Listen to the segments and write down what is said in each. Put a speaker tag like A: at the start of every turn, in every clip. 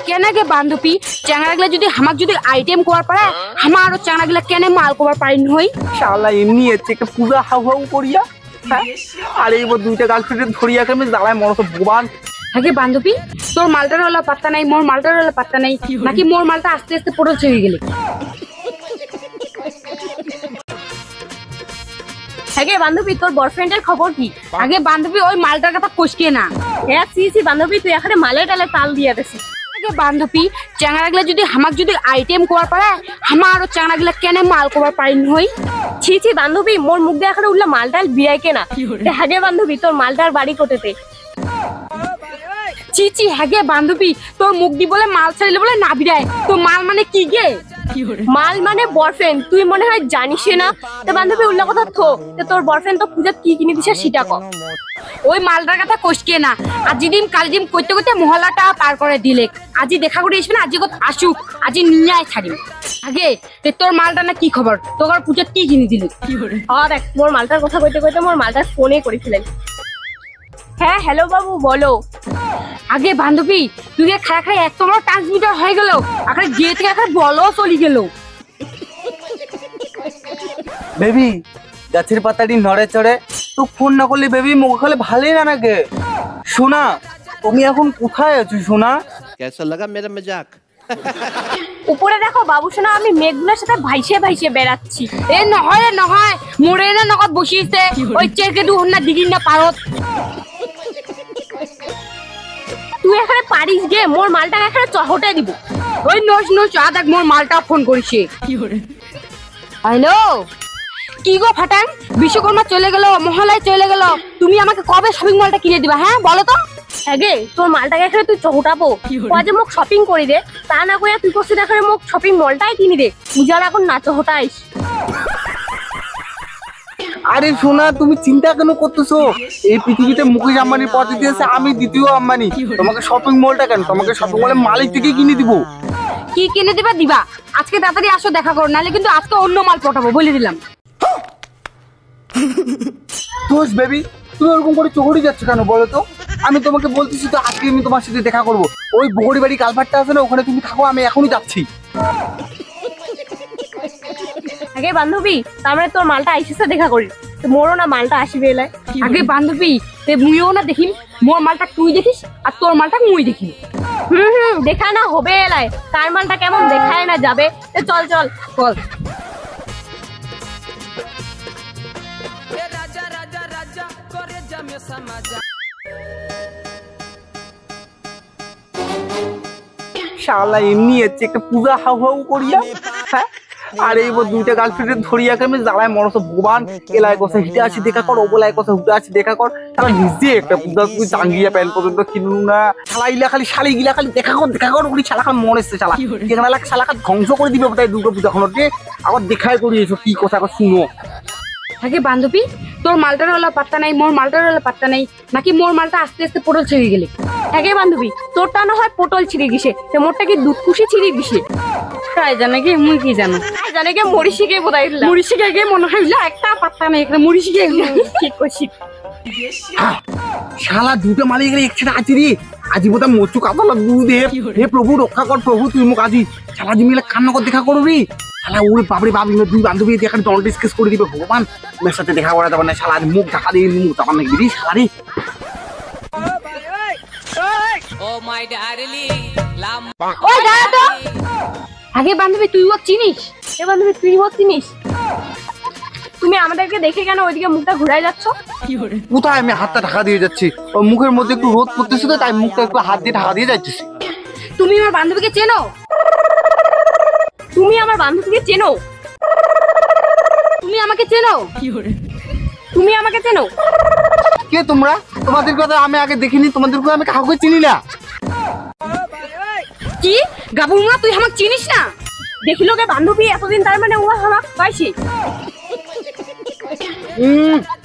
A: কেন গে বান্ধবী চ্যাংড়াগুলা যদি আমাক যদি আইটেম করার পারে আমার আরো চ্যাংড়াগুলা কেন মাল করার পারি নই
B: শালা এমনি এসছে একটা পূজা হাউ হাউ করিয়া হ্যাঁ আর এইবার দুইটা গার্লফ্রেন্ডের ধরিয়া আমি জ্বালায় মনে তো ভগবান।
A: আগে বান্ধবী তোর মালটার হলো পাত্তা নাই মোর মালটার হলো পাত্তা নাই নাকি মোর মালটা আস্তে আস্তে পটল ছেড়ে গেলে
C: আগে বান্ধবী তোর বয়ফ্রেন্ডের খবর কি?
A: আগে বান্ধবী ওই মালটার কথা কষকে না।
C: হ্যাঁ সি বান্ধবী তুই এখানে মালে টালে তাল দিয়ে দিস।
A: আগে বান্ধবী চ্যাংড়াগুলা যদি আমাক যদি আইটেম করার পারে আমার আরো চ্যাংড়াগুলা কেন মাল করার পারি নই
C: ছি বান্ধবী মোর মুখ দিয়ে এখানে উঠলে মালটাল বিয়াই কেনা। আগে বান্ধবী তোর মালটার বাড়ি কোটেতে।
A: ছি হ্যাগে বান্ধবী তোর মুখ দি বলে মাল ছাড়িলে বলে না বিরায় তো মাল মানে কি গে?
C: মাল মানে বয়ফ্রেন্ড তুই মনে হয় জানিস না। তো বান্ধবী উল্লা কথা থো তোর বয়ফ্রেন্ড তো পূজা কি কিনে দিছে সেটা কর।
A: ওই মালটার কথা কষকে না আজি দিন কাল দিন করতে করতে মহলাটা পার করে দিলে আজি দেখা করে আসবে না আজি কত আসুক আজি নিয়ে ছাড়িম। আগে তোর মালটা না কি খবর তোর পূজা কি কিনে দিলি?
C: দেখ মোর মালটার কথা কইতে কইতে মোর মালটার ফোনে করে ফেলেন। হ্যাঁ হ্যালো বাবু বলো।
A: আগে বান্ধবী তুই খায় খায় এত বড় ট্রান্সমিটার হয়ে গেল আগে গিয়ে থেকে এখন বলো চলি গেল।
B: বেবি গাছের পাতাটি নড়ে চড়ে তো ফোন না করলে বেবি মুখ খালে ভালোই না নাকি? শোনা তুমি এখন কোথায় আছো সোনা?
D: कैसा लगा मेरा मजाक?
C: উপরে দেখো বাবু সোনা আমি মেঘগুলোর সাথে ভাইসে ভাইসে বেড়াচ্ছি।
A: এ নহয় নহয় মোরে না নকত বসিছে ওই চেকে দু না দিগিন না পারত।
C: তুই এখানে পারিস গে মোর মালটা এখানে চহটে দিব।
A: ওই নস নস আদাক মোর মালটা ফোন করিছে। হ্যালো কি গো ফাটান বিশ্বকর্মা চলে গেল মহলায় চলে গেল তুমি আমাকে কবে শপিং মলটা কিনে দিবা হ্যাঁ বলো তো?
C: আগে তোর মালটাকে এখানে তুই চহটাবো যে মোক শপিং করি দে তা না কইয়া তুই করছিস এখানে মোক শপিং মলটাই কিনি দে পূজার এখন না চহটাইস।
B: আরে সোনা তুমি চিন্তা কেন করতেছো? এই পৃথিবীতে মুকেশ আম্বানির পথে দিয়েছে আমি দ্বিতীয় আম্বানি। তোমাকে শপিং মলটা কেন তোমাকে শপিং মলের মালিক থেকে কিনে দিব।
A: কি কিনে দিবা দিবা আজকে তাড়াতাড়ি আসো দেখা করো নাহলে কিন্তু আজকে অন্য মাল পটাবো বলে দিলাম।
B: দোষ বেবি তুমি ওরকম করে চোখড়ি যাচ্ছ কেন বলো তো? আমি তোমাকে বলতেছি তো আজকে আমি তোমার সাথে দেখা করবো। ওই বগড়ি বাড়ি কালভারটা আছে না ওখানে তুমি থাকো আমি এখনই যাচ্ছি।
C: আগে বান্ধবী তার মানে তোর মালটা আইসিসে দেখা করি মোরও না মালটা আসিবে এলাই।
A: আগে বান্ধবী মুইও না দেখিম মোর মালটা তুই দেখিস আর তোর মালটা মুই দেখি।
C: দেখা না হবে এলাই কার মালটা কেমন দেখায় না যাবে। চল চল
A: চল
B: শালা এমনি এসছে একটা পূজা হাউ হাউ করিয়া হ্যাঁ আর এইবার দুইটা গার্লফ্রেন্ডের ধরিয়া আমি জ্বালায় মনস ভগবান। এলায় কথা হিটে আসি দেখা কর ওবেলায় কথা হুটে আসি দেখা কর তারা নিজে একটা পূজা তুমি টাঙ্গিয়া প্যান্ট পর্যন্ত কিনুন না। শালা ইলা খালি শালি গিলা খালি দেখা কর করি শালা খালি মনে এসছে শালা যেখানে লাগ শালা খালি ধ্বংস করে দিবে তাই দুর্গা পূজা খনকে আবার দেখায় করিয়েছো কি কথা শুনো।
A: আগে বান্ধবী তোর মালটার হলো পাত্তা নাই মোর মালটার হলো পাত্তা নাই নাকি মোর মালটা আস্তে আস্তে পটল ছেড়ে গেলে?
C: আগে বান্ধবী তোরটা না হয় পটল ছিঁড়ে গেছে মোরটা কি দুধ কুশি ছিঁড়ে গেছে?
A: তাই জানে কি মুই কি জানো
C: জানে গে মরিষি গে বোধাই
A: মরিষি গে মনে হয় একটা পাত্তা নাই এখানে মরিষি গে
C: ঠিক করছি।
B: শালা দুটো মালিক গেলে একসাথে আছি রে আজি বোধ মচু কাতলা গুরুদেব হে প্রভু রক্ষা কর প্রভু তুই মুখ আজি শালা তুমি মিলে কান্না কর দেখা করবি শালা ওরে বাবরে বাপ দুই বান্ধবী দিয়ে এখানে ডন্ট ডিসকাস করে দিবে ভগবান মেয়ের সাথে দেখা করা যাবে না শালা মুখ ঢাকা দিয়ে মুখ চাপা নাকি দিদি শালা রে।
A: ওই দাঁড়া তো আগে বান্ধবী তুই ও চিনিস?
C: এ বান্ধবী তুই হোক চিনিস তুমি আমাদেরকে দেখে কেন ওইদিকে মুখটা ঘুরাই যাচ্ছ?
B: কোথায় আমি হাতটা ঢাকা দিয়ে যাচ্ছি ওই মুখের মধ্যে একটু রোদ পড়তেছে তো তাই মুখটা একটু হাত দিয়ে ঢাকা দিয়ে যাচ্ছি।
A: তুমি আমার বান্ধবীকে চেনো?
C: তুমি আমার বান্ধবীকে চেনো?
A: তুমি আমাকে চেনো?
C: তুমি আমাকে চেনো?
B: কে তোমরা? তোমাদের কথা আমি আগে দেখিনি তোমাদেরকে আমি কাউকে চিনি না।
A: কি গাবুমা তুই আমাকে চিনিস না?
C: দেখিলো গে বান্ধবী এতদিন তার মানে ও আমাকে পাইছি।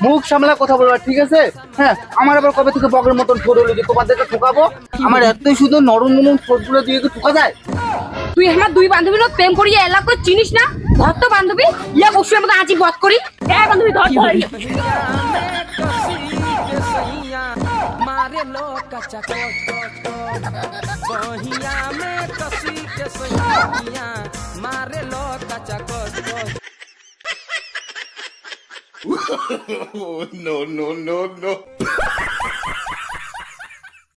B: মুখ সামলা কথা বলবা ঠিক আছে? হ্যাঁ আমার আবার কবে থেকে বগের মতন ঠোঁট হলো যে তোমাদেরকে ঠোকাবো? আমার এতই শুধু নরম নরম ঠোঁটগুলো দিয়ে কি ঠোকা যায়?
A: তুই আমার দুই বান্ধবীর লোক প্রেম করিয়া এলা করে চিনিস না? ধর তো বান্ধবী ইয়া বসুর মতো আঁচি বধ করি।
C: হ্যাঁ বান্ধবী ধর
E: मारे लो कच्चा कोच कोच कोच बहिया में No, no, no, no.